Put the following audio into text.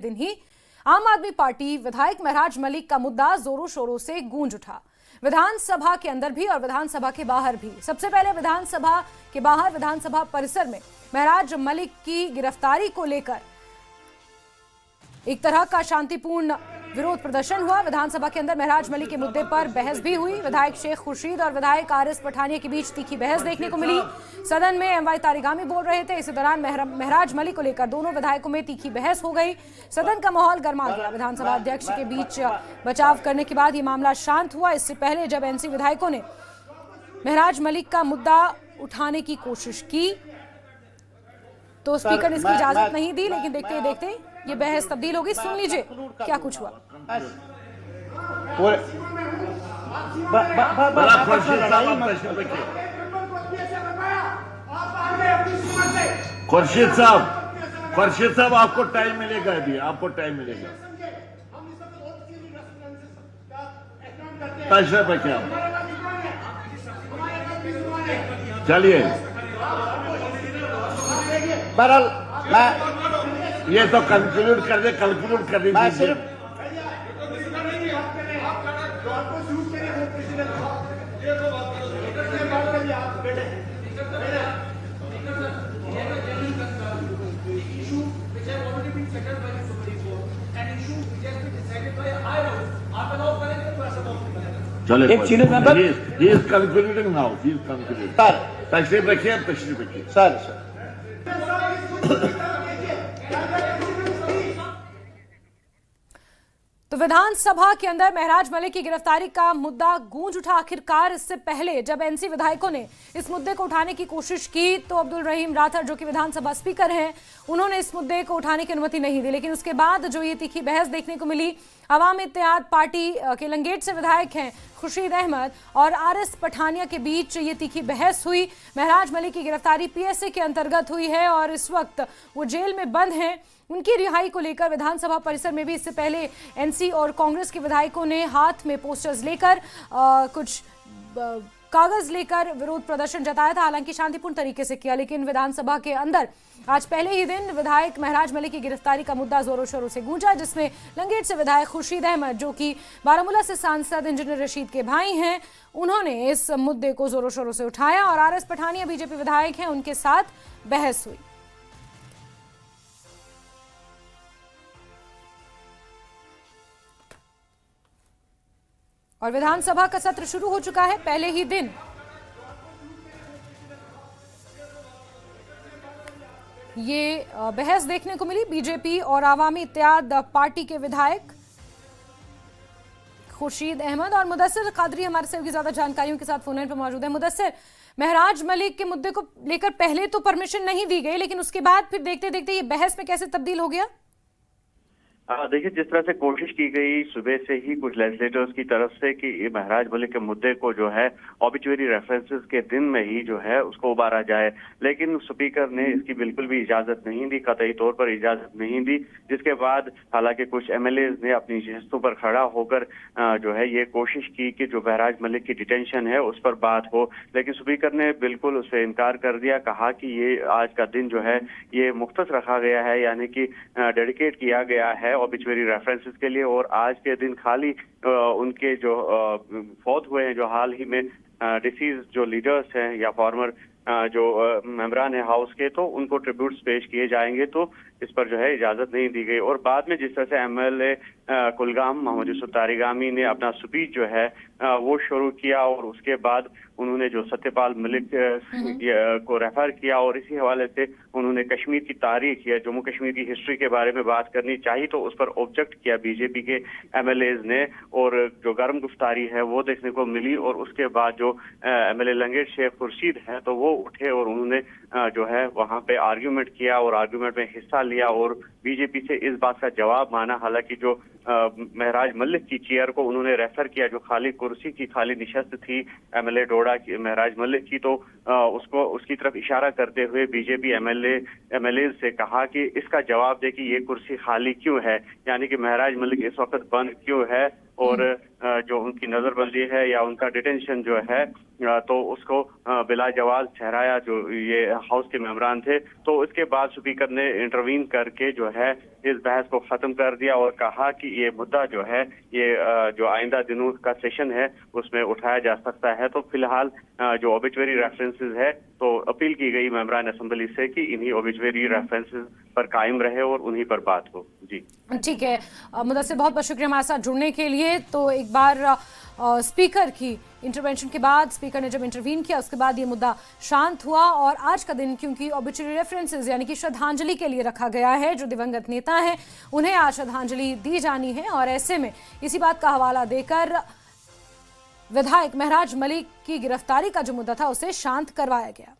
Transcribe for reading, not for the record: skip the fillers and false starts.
दिन ही आम आदमी पार्टी विधायक महराज मलिक का मुद्दा जोरों शोरों से गूंज उठा। विधानसभा के अंदर भी और विधानसभा के बाहर भी। सबसे पहले विधानसभा के बाहर विधानसभा परिसर में महराज मलिक की गिरफ्तारी को लेकर एक तरह का शांतिपूर्ण विरोध प्रदर्शन हुआ। विधानसभा के अंदर महराज मलिक के मुद्दे पर बहस भी हुई। विधायक शेख खुर्शीद और विधायक आरएस पठानिया के बीच तीखी बहस देखने को मिली। सदन में एमवाई तारिगामी बोल रहे थे। इसी दौरान महराज मलिक को लेकर दोनों विधायकों में तीखी बहस हो गई। सदन का माहौल गर्मा गया। विधानसभा अध्यक्ष के बीच बचाव करने के बाद ये मामला शांत हुआ। इससे पहले जब एनसी विधायकों ने महराज मलिक का मुद्दा उठाने की कोशिश की तो स्पीकर ने इसकी इजाजत नहीं दी, लेकिन देखते ही देखते ये बहस तब्दील हो गई। सुन लीजिए क्या कुछ हुआ। खुर्शीद साहब आपको टाइम मिलेगा, अभी आपको टाइम मिलेगा। तशरीफ रखिए आप, चलिए। बहरहाल मैं ये तो कंक्लूड कर दीजिए। चले एक senior member he is concluding now, he is concluding. Sir तशरीफ रखिए, तशरीफ रखिए। सर तो विधानसभा के अंदर महराज मलिक की गिरफ्तारी का मुद्दा गूंज उठा। आखिरकार इससे पहले जब एनसी विधायकों ने इस मुद्दे को उठाने की कोशिश की तो अब्दुल रहीम राठौर जो कि विधानसभा स्पीकर हैं, उन्होंने इस मुद्दे को उठाने की अनुमति नहीं दी। लेकिन उसके बाद जो ये तीखी बहस देखने को मिली, अवाम इत्तेहाद पार्टी के लंगेट से विधायक हैं खुर्शीद अहमद और आरएस पठानिया के बीच ये तीखी बहस हुई। महराज मलिक की गिरफ्तारी पीएसए के अंतर्गत हुई है और इस वक्त वो जेल में बंद हैं। उनकी रिहाई को लेकर विधानसभा परिसर में भी इससे पहले एनसी और कांग्रेस के विधायकों ने हाथ में पोस्टर्स लेकर कुछ कागज लेकर विरोध प्रदर्शन जताया था। हालांकि शांतिपूर्ण तरीके से किया, लेकिन विधानसभा के अंदर आज पहले ही दिन विधायक महराज मलिक की गिरफ्तारी का मुद्दा जोरों शोरों से गूंजा, जिसमें लंगेट से विधायक खुर्शीद अहमद जो कि बारामूला से सांसद इंजीनियर रशीद के भाई हैं, उन्होंने इस मुद्दे को जोरों शोरों से उठाया और आरएस पठानिया बीजेपी विधायक हैं, उनके साथ बहस हुई। और विधानसभा का सत्र शुरू हो चुका है। पहले ही दिन ये बहस देखने को मिली। बीजेपी और आवामी इत्तेहाद पार्टी के विधायक खुर्शीद अहमद और मुदस्सिर कादरी हमारे से ज्यादा जानकारियों के साथ फोन लाइन पर मौजूद है। मुदस्सिर, महराज मलिक के मुद्दे को लेकर पहले तो परमिशन नहीं दी गई, लेकिन उसके बाद फिर देखते देखते ये बहस में कैसे तब्दील हो गया? देखिए, जिस तरह से कोशिश की गई सुबह से ही कुछ लेजिस्लेटर्स की तरफ से कि महराज मलिक के मुद्दे को जो है ऑबिचुअरी रेफरेंसेस के दिन में ही जो है उसको उबारा जाए, लेकिन स्पीकर ने इसकी बिल्कुल भी इजाजत नहीं दी, कतई तौर पर इजाजत नहीं दी। जिसके बाद हालांकि कुछ एमएलएज ने अपनी शिस्तों पर खड़ा होकर जो है ये कोशिश की कि जो महराज मलिक की डिटेंशन है उस पर बात हो, लेकिन स्पीकर ने बिल्कुल उस पर इनकार कर दिया। कहा कि ये आज का दिन जो है ये मुख्तस रखा गया है, यानी कि डेडिकेट किया गया है ऑबिचुअरी रेफरेंसेस के लिए, और आज के दिन खाली उनके जो फौत हुए हैं, जो हाल ही में डिसीज जो लीडर्स हैं या फॉर्मर जो मेंबरान है हाउस के, तो उनको ट्रिब्यूट्स पेश किए जाएंगे। तो इस पर जो है इजाजत नहीं दी गई। और बाद में जिस तरह से एमएलए कुलगाम मोहम्मद यूसुफ तारिगामी ने अपना स्पीच जो है वो शुरू किया और उसके बाद उन्होंने जो सत्यपाल मलिक को रेफर किया और इसी हवाले से उन्होंने कश्मीर की तारीख या जम्मू कश्मीर की हिस्ट्री के बारे में बात करनी चाहिए, तो उस पर ऑब्जेक्ट किया बीजेपी के एमएलएज ने और जो गर्म गुफ्तारी है वो देखने को मिली। और उसके बाद जो एमएलए लंगेट शेख खुर्शीद है तो वो उठे और उन्होंने जो है वहां पे आर्ग्यूमेंट किया और आर्ग्यूमेंट में हिस्सा लिया और बीजेपी से इस बात का जवाब माना। हालांकि जो महराज मलिक की चेयर को उन्होंने रेफर किया, जो खाली कुर्सी की खाली निशस्त थी एमएलए डोडा की महराज मलिक की, तो उसको उसकी तरफ इशारा करते हुए बीजेपी एमएलए से कहा कि इसका जवाब दे कि ये कुर्सी खाली क्यों है, यानी कि महराज मलिक इस वक्त बंद क्यों है और जो उनकी नजरबंदी है या उनका डिटेंशन जो है तो उसको बिला जवाज ठहराया जो ये हाउस के मेंबरान थे। तो इसके बाद स्पीकर ने इंटरवीन करके जो है इस बहस को खत्म कर दिया और कहा कि ये मुद्दा जो है ये जो आइंदा दिनों का सेशन है उसमें उठाया जा सकता है। तो फिलहाल जो ओबिचुअरी रेफरेंसेस है तो अपील की गई मेंबरान असेंबली से कि इन्हीं ओबिचुअरी रेफरेंसेस पर कायम रहे और उन्हीं पर बात हो। जी ठीक है मुदस्सिर, बहुत बहुत शुक्रिया हमारे साथ जुड़ने के लिए। तो एक बार स्पीकर की इंटरवेंशन के बाद, स्पीकर ने जब इंटरवीन किया उसके बाद ये मुद्दा शांत हुआ। और आज का दिन क्योंकि ऑबिचुअरी रेफरेंसेस यानी कि श्रद्धांजलि के लिए रखा गया है, जो दिवंगत नेता हैं उन्हें आज श्रद्धांजलि दी जानी है और ऐसे में इसी बात का हवाला देकर विधायक महराज मलिक की गिरफ्तारी का जो मुद्दा था उसे शांत करवाया गया।